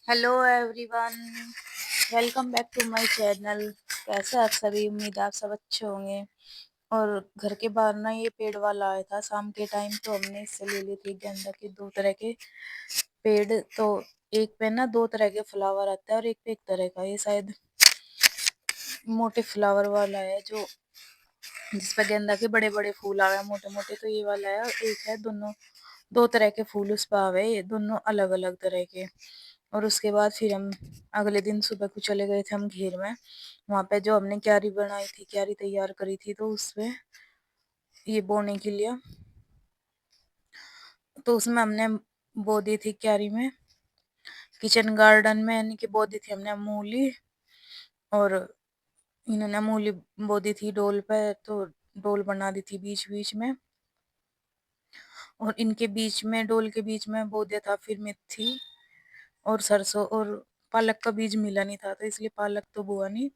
Hello everyone, welcome back to my channel. कैसे आप सभी? उम्मीद है आप सब अच्छे होंगे। और घर के बाहर ना ये पेड़ वाला आया था शाम के टाइम, तो हमने इससे ले ली थी गेंदा के 2 तरह के पेड़। तो एक पे ना 2 तरह के फ्लावर आता है और एक पे एक तरह का। ये शायद मोटे फ्लावर वाला है जो जिसपे गेंदा के बड़े बड़े फूल आवे हैं मोटे मोटे, तो ये वाला है। और एक है दोनों 2 तरह के फूल उस पर आवे, ये दोनों अलग अलग तरह के। और उसके बाद फिर हम अगले दिन सुबह को चले गए थे हम घेर में। वहां पे जो हमने क्यारी बनाई थी, क्यारी तैयार करी थी, तो उसमें ये बोने के लिए, तो उसमें हमने बो दी थी क्यारी में, किचन गार्डन में, यानी कि बो दी थी हमने मूली। और इन्होंने मूली बो दी थी डोल पे, तो डोल बना दी थी बीच बीच में। और इनके बीच में, डोल के बीच में बो दिया था फिर मेथी और सरसों। और पालक का बीज मिला नहीं था, तो इसलिए पालक तो बोआ नहीं।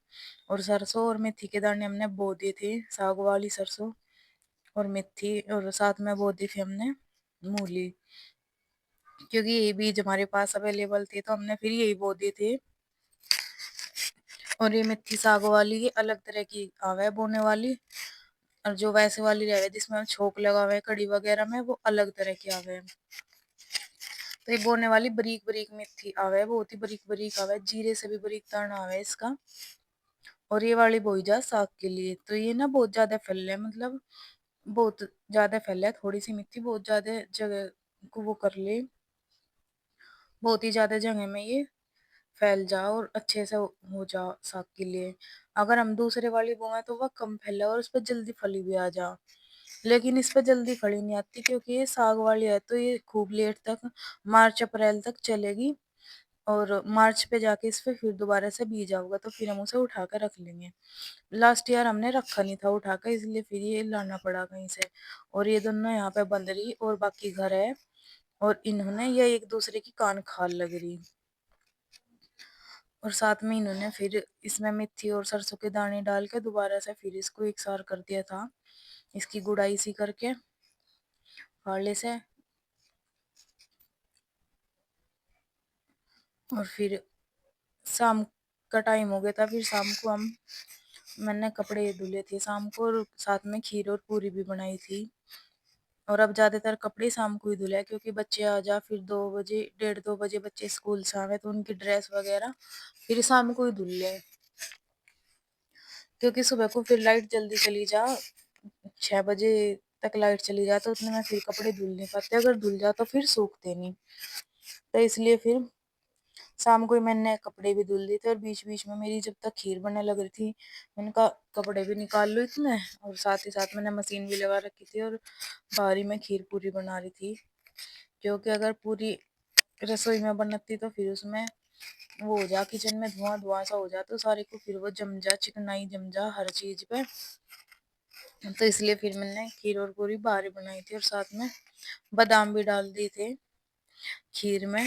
और सरसों और मेथी के दाने हमने बो दिए थे, साग वाली सरसों और मेथी। और साथ में बो दी थी हमने मूली, क्योंकि ये बीज हमारे पास अवेलेबल थे, तो हमने फिर यही बो दिए थे। और ये मेथी साग वाली ये अलग तरह की आवे बोने वाली, और जो वैसे वाली रहे जिसमें छोक लगा हुआ है कड़ी वगैरह में, वो अलग तरह की आवे। तो ये बोने वाली बरीक बरीक मेथी आवे, बहुत ही बरीक बरीक आवे, जीरे से भी बरीक दाना आवे इसका। और ये वाली बोई जा साग के लिए। तो ये ना बहुत ज्यादा फैल है, मतलब बहुत ज्यादा फैल है। थोड़ी सी मिट्टी बहुत ज्यादा जगह को वो कर ले, बहुत ही ज्यादा जगह में ये फैल जाओ और अच्छे से हो जाओ साग के लिए। अगर हम दूसरे वाली बोए तो वह कम फैले और उस पर जल्दी फली भी आ जा, लेकिन इस पे जल्दी फली नहीं आती, क्योंकि ये साग वाली है, तो ये खूब लेट तक, मार्च अप्रैल तक चलेगी। और मार्च पे जाके इस पे फिर दोबारा से बीज आऊगा, तो फिर हम उसे उठा कर रख लेंगे। लास्ट ईयर हमने रखा नहीं था उठा कर, इसलिए फिर ये लाना पड़ा कहीं से। और ये दोनों यहाँ पे बंद रही और बाकी घर है, और इन्होंने ये एक दूसरे की कान खाल लग रही। और साथ में इन्होंने फिर इसमें मेथी और सरसों के दाने डाल के दोबारा से फिर इसको एक सार कर दिया था, इसकी गुड़ाई सी करके फावड़े से। और फिर शाम का टाइम हो गया था, फिर शाम को मैंने कपड़े धुले थे शाम को, और साथ में खीर और पूरी भी बनाई थी। और अब ज्यादातर कपड़े शाम को ही धुले, क्योंकि बच्चे आ जा फिर 2 बजे, 1:30-2 बजे बच्चे स्कूल से आवे, तो उनकी ड्रेस वगैरह फिर शाम को ही धुल ले। क्योंकि सुबह को फिर लाइट जल्दी चली जा, 6 बजे तक लाइट चली जा, तो उतने में फिर कपड़े धुल नहीं पाते, अगर धुल जा तो फिर सूखते नहीं। तो इसलिए फिर शाम को ही मैंने कपड़े भी धुल दिए थे। और बीच बीच में मेरी जब तक खीर बनने लग रही थी, मैंने कहा कपड़े भी निकाल लो इतने, और साथ ही साथ मैंने मशीन भी लगा रखी थी और बाहर ही मैं खीर पूरी बना रही थी। क्योंकि अगर पूरी रसोई में बनती तो फिर उसमें वो हो जा, किचन में धुआं धुआं सा हो जा, तो सारे को फिर वो जम जा, चिकनाई जम जा हर चीज पे। तो इसलिए फिर मैंने खीर और पूरी बाहर ही बनाई थी, और साथ में बादाम भी डाल दिए थे खीर में।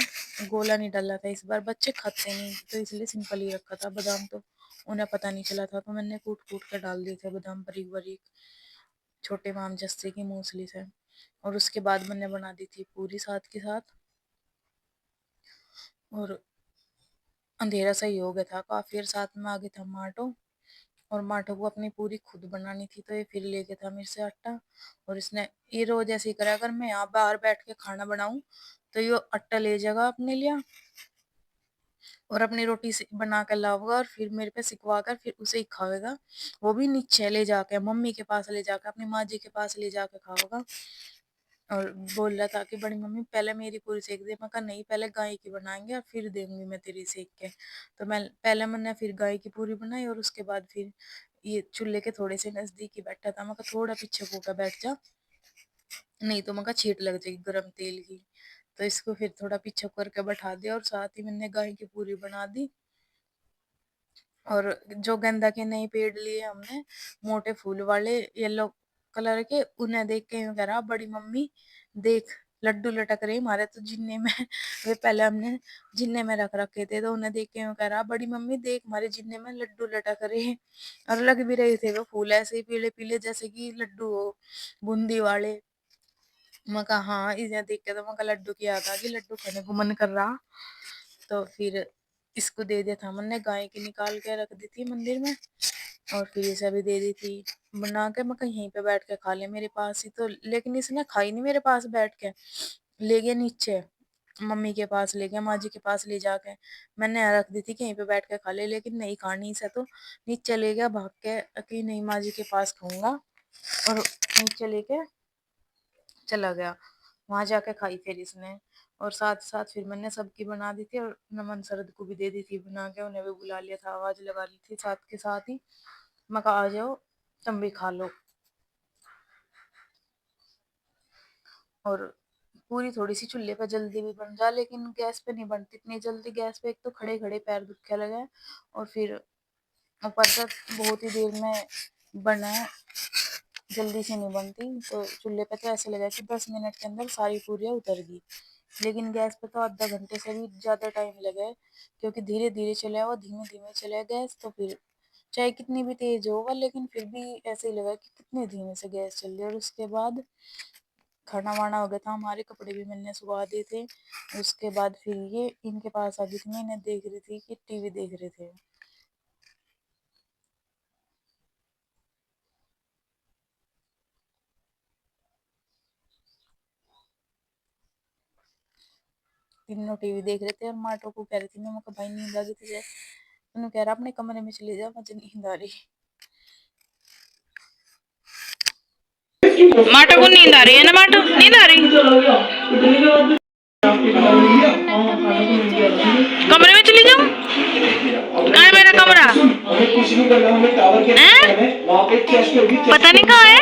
गोला नहीं डाला था इस बार, बच्चे खाते नहीं, तो इसलिए सिंपल ही रखा था। बादाम तो उन्हें पता नहीं चला था, तो मैंने कूट कूट कर डाल दिए थे बादाम बारीक बारीक, छोटे माम जस्ते की मूसली से। और उसके बाद मैंने बना दी थी पूरी साथ के साथ। और अंधेरा सा ही हो गया था काफी, और साथ में आ गया था माटो। और माटो को अपनी पूरी खुद बनानी थी, तो ये फिर ले गया था मेरे से आटा। और इसने ये रोज ऐसे ही करा, अगर मैं यहाँ बाहर बैठ के खाना बनाऊं तो ये आटा ले जाएगा अपने लिए, और अपनी रोटी से बना कर लाऊंगा, और फिर मेरे पे सिकवा कर फिर उसे ही खाएगा। वो भी नीचे ले जाके, मम्मी के पास ले जाकर, अपनी माँ जी के पास ले जाके खाओगा। और बोल रहा था कि बड़ी मम्मी पहले मेरी पूरी सेक दे। मैं कहा नहीं, पहले गाय की बनाएंगे और फिर देंगी मैं तेरी सेक के। तो मैंने फिर गाय की पूरी बनाई, और उसके बाद फिर ये चूल्हे के थोड़े से नजदीक ही बैठा था। मैं कहा थोड़ा पीछे होकर बैठ जा, नहीं तो मैं कहा छींट लग जाएगी गरम तेल की। तो इसको फिर थोड़ा पीछे करके बैठा दिया, और साथ ही मैंने गाय की पूरी बना दी। और जो गेंदा के नए पेड़ लिए हमने, मोटे फूल वाले येलो कलर के, उन्हें देख के यूं कह रहा बड़ी मम्मी देख लड्डू लटक रहे हमारे तो जिन्ने में। वे पहले हमने जिन्ने में रख रखे थे, तो उन्हें देख के यूं कह रहा बड़ी मम्मी देख हमारे जिन्ने में लड्डू लटक रहे हैं। और लग भी रहे थे वो फूल ऐसे ही पीले पीले, जैसे कि लड्डू हो बूंदी वाले। मैं कहा हाँ, इन्हें देख के तो मैं कहा लड्डू की याद आ गई, लड्डू खाने को मन कर रहा। تو پھر اس کو دے دیا تھا من نے، گائے کی نکال کے رکھ دی تھی مندر میں، اور پھر اسے بھی دے دی تھی بنا کے، میں کہیں پہ بیٹھ کے کھا لے میرے پاس ہی تو، لیکن اس نے کھائی نہیں میرے پاس بیٹھ کے، لے گیا نیچے ممی کے پاس، لے گیا ماں جی کے پاس لے جا کے، میں نے رکھ دی تھی کہیں پہ بیٹھ کے کھا لے، لیکن نہیں کھانی سے تو نیچے لے گیا بھاگ کے کہ نہیں ماں جی کے پاس کھاؤں گا، اور نیچے لے کے چلا گیا، وہاں جا کے کھائی پھر اس نے، اور ساتھ ساتھ پھر میں نے سب کی بنا دی تھی، اور نمن سرد کو بھی دے دی تھی بنا کے، انہیں بھی بلا لیا تھا، آواز لگا لی تھی ساتھ کے ساتھ ہی، میں کہا آ جاؤ تم بھی کھا لو، اور پوری تھوڑی سی چولہے پہ جلدی بھی بن جا، لیکن گیس پہ نہیں بنتی اتنی جلدی، گیس پہ ایک تو کھڑے کھڑے پیر دکھنے لگے، اور پھر اوپر سے بہت ہی دیر میں بنا ہے، جلدی سے نہیں بنتی، تو چولہے پہ تو ایسے لگا کہ 10 منٹ کے اندر ساری پوریاں اتر گئی، لیکن گیس پہ تو آدھا گھنٹے سے بھی زیادہ ٹائم لگا، کیونکہ دھیرے دھیرے چلا وہ دھیمے دھیمے چلا گیس، تو پھر چاہے کتنی بھی تیز ہوگا لیکن پھر بھی ایسے ہی لگا کہ کتنے دھیمے سے گیس چل رہی ہے، اور اس کے بعد کھانا وانا ہو گیا تھا، ہمارے کپڑے بھی میں نے سکھوا دیے تھے، اس کے بعد پھر یہ ان کے پاس آ گئی تھی، میں انہیں دیکھ رہی تھی کہ ٹی وی دیکھ رہے تھے، تینوں ٹی وی دیکھ رہے تھے، اور ماٹو کو کہہ رہی تھی میں کہ بھائی نیند آ گئی تجھے، انہوں کہہ رہا اپنے کمرے میں چلی جا مجھے نیند آ رہی، ماٹو کو نیند آ رہی ہے نا، ماٹو نیند آ رہی، کمرے میں چلی جاؤں، کہاں ہے میرا کمرہ، پتہ نہیں کہاں ہے